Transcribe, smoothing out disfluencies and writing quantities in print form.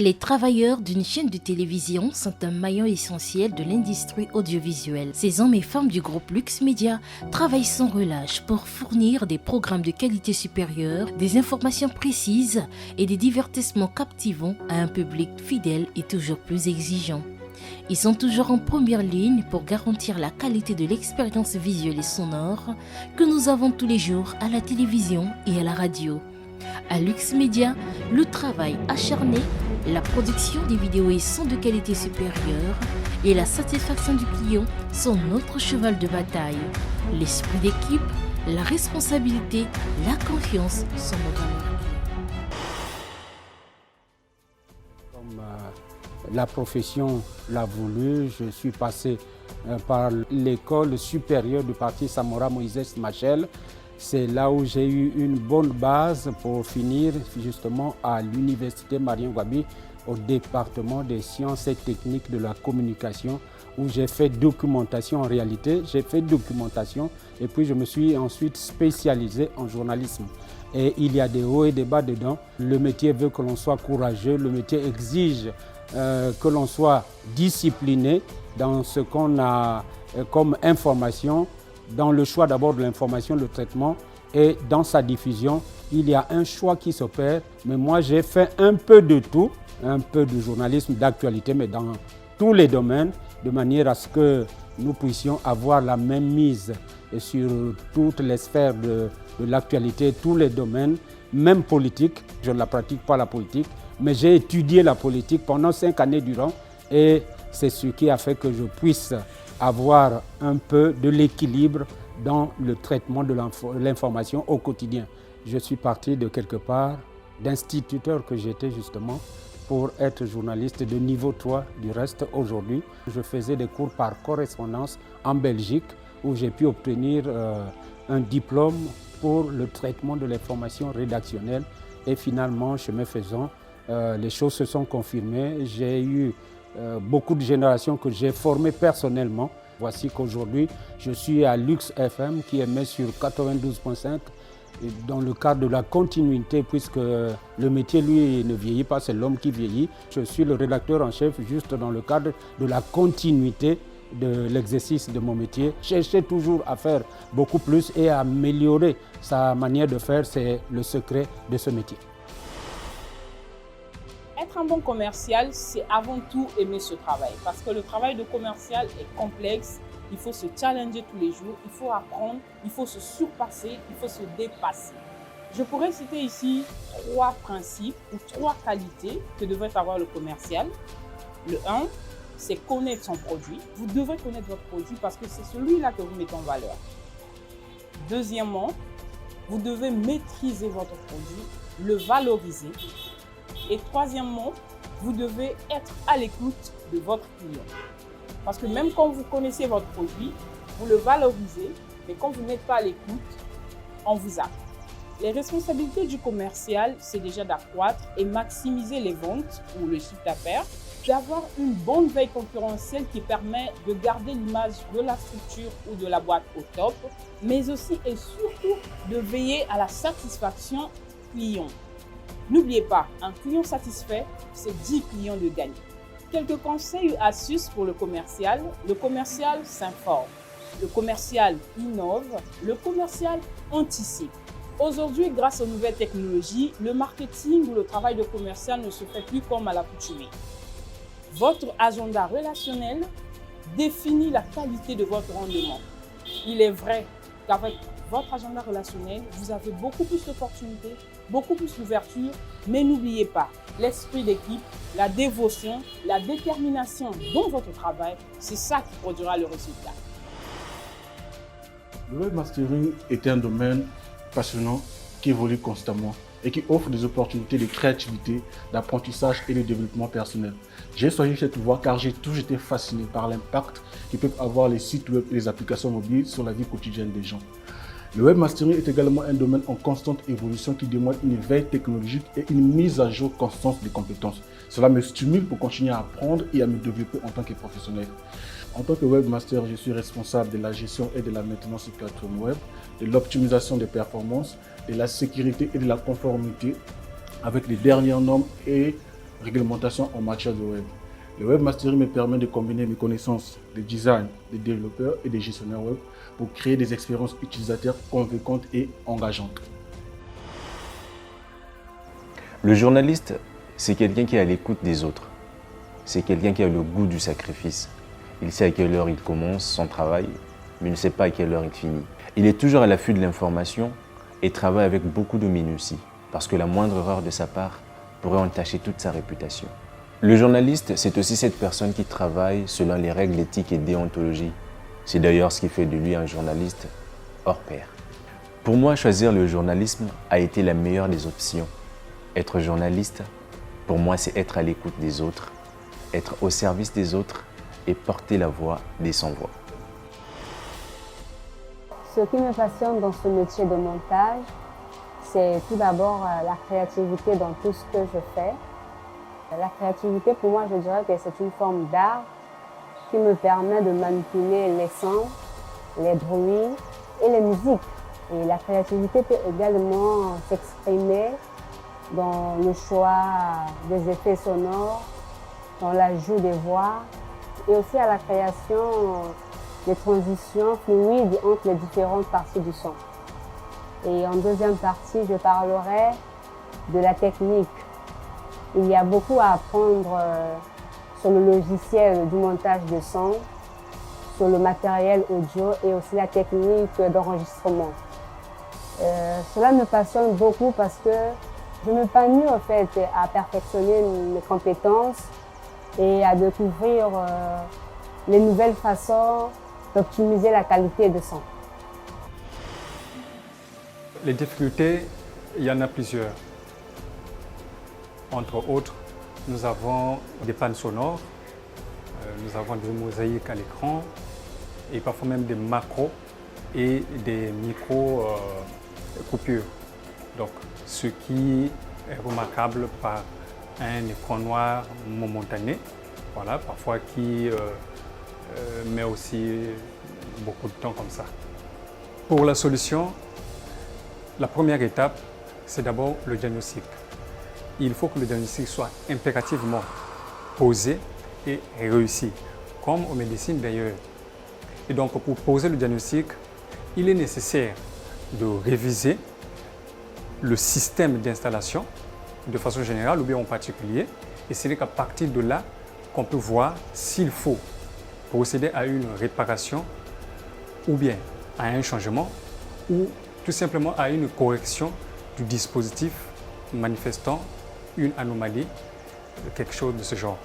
Les travailleurs d'une chaîne de télévision sont un maillon essentiel de l'industrie audiovisuelle. Ces hommes et femmes du groupe Lux Media travaillent sans relâche pour fournir des programmes de qualité supérieure, des informations précises et des divertissements captivants à un public fidèle et toujours plus exigeant. Ils sont toujours en première ligne pour garantir la qualité de l'expérience visuelle et sonore que nous avons tous les jours à la télévision et à la radio. À Lux Media, le travail acharné, la production des vidéos et sons de qualité supérieure et la satisfaction du client sont notre cheval de bataille. L'esprit d'équipe, la responsabilité, la confiance sont nos valeurs. Comme la profession l'a voulu, je suis passé par l'école supérieure du parti Samora Moïse Machel. C'est là où j'ai eu une bonne base pour finir justement à l'université Marien Ngouabi au département des sciences et techniques de la communication où j'ai fait documentation en réalité. J'ai fait documentation et puis je me suis ensuite spécialisé en journalisme. Et il y a des hauts et des bas dedans. Le métier veut que l'on soit courageux, le métier exige que l'on soit discipliné dans ce qu'on a comme information, dans le choix d'abord de l'information, le traitement et dans sa diffusion. Il y a un choix qui s'opère, mais moi j'ai fait un peu de tout, un peu de journalisme d'actualité, mais dans tous les domaines, de manière à ce que nous puissions avoir la même mise sur toutes les sphères de l'actualité, tous les domaines, même politique. Je ne la pratique pas la politique, mais j'ai étudié la politique pendant 5 années durant et c'est ce qui a fait que je puisse avoir un peu de l'équilibre dans le traitement de l'information au quotidien. Je suis parti de quelque part, d'instituteur que j'étais justement, pour être journaliste de niveau 3 du reste aujourd'hui. Je faisais des cours par correspondance en Belgique où j'ai pu obtenir un diplôme pour le traitement de l'information rédactionnelle et finalement, chemin faisant, les choses se sont confirmées. J'ai eu beaucoup de générations que j'ai formées personnellement. Voici qu'aujourd'hui, je suis à Lux FM qui émet sur 92.5 dans le cadre de la continuité puisque le métier, lui, ne vieillit pas, c'est l'homme qui vieillit. Je suis le rédacteur en chef juste dans le cadre de la continuité de l'exercice de mon métier. Chercher toujours à faire beaucoup plus et à améliorer sa manière de faire, c'est le secret de ce métier. Être un bon commercial, c'est avant tout aimer ce travail parce que le travail de commercial est complexe, il faut se challenger tous les jours, il faut apprendre, il faut se surpasser, il faut se dépasser. Je pourrais citer ici 3 principes ou 3 qualités que devrait avoir le commercial. Le 1, c'est connaître son produit. Vous devez connaître votre produit parce que c'est celui-là que vous mettez en valeur. Deuxièmement, vous devez maîtriser votre produit, le valoriser. Et troisièmement, vous devez être à l'écoute de votre client. Parce que même quand vous connaissez votre produit, vous le valorisez, mais quand vous n'êtes pas à l'écoute, on vous zappe. Les responsabilités du commercial, c'est déjà d'accroître et maximiser les ventes ou le chiffre d'affaires, d'avoir une bonne veille concurrentielle qui permet de garder l'image de la structure ou de la boîte au top, mais aussi et surtout de veiller à la satisfaction client. N'oubliez pas, un client satisfait, c'est 10 clients de gagner. Quelques conseils ou astuces pour le commercial. Le commercial s'informe, le commercial innove, le commercial anticipe. Aujourd'hui, grâce aux nouvelles technologies, le marketing ou le travail de commercial ne se fait plus comme à l'accoutumée. Votre agenda relationnel définit la qualité de votre rendement. Il est vrai qu'avec votre agenda relationnel, vous avez beaucoup plus d'opportunités, beaucoup plus d'ouverture, mais n'oubliez pas, l'esprit d'équipe, la dévotion, la détermination dans votre travail, c'est ça qui produira le résultat. Le webmastering est un domaine passionnant qui évolue constamment et qui offre des opportunités de créativité, d'apprentissage et de développement personnel. J'ai choisi cette voie car j'ai toujours été fasciné par l'impact que peuvent avoir les sites web et les applications mobiles sur la vie quotidienne des gens. Le webmastering est également un domaine en constante évolution qui demande une veille technologique et une mise à jour constante des compétences. Cela me stimule pour continuer à apprendre et à me développer en tant que professionnel. En tant que webmaster, je suis responsable de la gestion et de la maintenance des plateformes web, de l'optimisation des performances, de la sécurité et de la conformité avec les dernières normes et réglementation en matière de web. Le webmastering me permet de combiner mes connaissances de design, des développeurs et des gestionnaires web pour créer des expériences utilisateurs convaincantes et engageantes. Le journaliste, c'est quelqu'un qui est à l'écoute des autres. C'est quelqu'un qui a le goût du sacrifice. Il sait à quelle heure il commence son travail, mais il ne sait pas à quelle heure il finit. Il est toujours à l'affût de l'information et travaille avec beaucoup de minutie, parce que la moindre erreur de sa part pourrait entacher toute sa réputation. Le journaliste, c'est aussi cette personne qui travaille selon les règles éthiques et déontologie. C'est d'ailleurs ce qui fait de lui un journaliste hors pair. Pour moi, choisir le journalisme a été la meilleure des options. Être journaliste, pour moi, c'est être à l'écoute des autres, être au service des autres et porter la voix des sans-voix. Ce qui me passionne dans ce métier de montage, c'est tout d'abord la créativité dans tout ce que je fais. La créativité, pour moi, je dirais que c'est une forme d'art qui me permet de manipuler les sons, les bruits et les musiques. Et la créativité peut également s'exprimer dans le choix des effets sonores, dans l'ajout des voix et aussi à la création des transitions fluides entre les différentes parties du son. Et en deuxième partie, je parlerai de la technique. Il y a beaucoup à apprendre sur le logiciel du montage de son, sur le matériel audio et aussi la technique d'enregistrement. Cela me passionne beaucoup parce que je m'épanouis en fait à perfectionner mes compétences et à découvrir les nouvelles façons d'optimiser la qualité de son. Les difficultés, il y en a plusieurs. Entre autres, nous avons des pannes sonores, nous avons des mosaïques à l'écran et parfois même des macros et des micro-coupures. Donc, ce qui est remarquable par un écran noir momentané, voilà, parfois qui met aussi beaucoup de temps comme ça. Pour la solution, la première étape, c'est d'abord le diagnostic. Il faut que le diagnostic soit impérativement posé et réussi, comme en médecine d'ailleurs. Et donc, pour poser le diagnostic, il est nécessaire de réviser le système d'installation de façon générale ou bien en particulier. Et ce n'est qu'à partir de là qu'on peut voir s'il faut procéder à une réparation ou bien à un changement ou tout simplement à une correction du dispositif manifestant une anomalie, quelque chose de ce genre.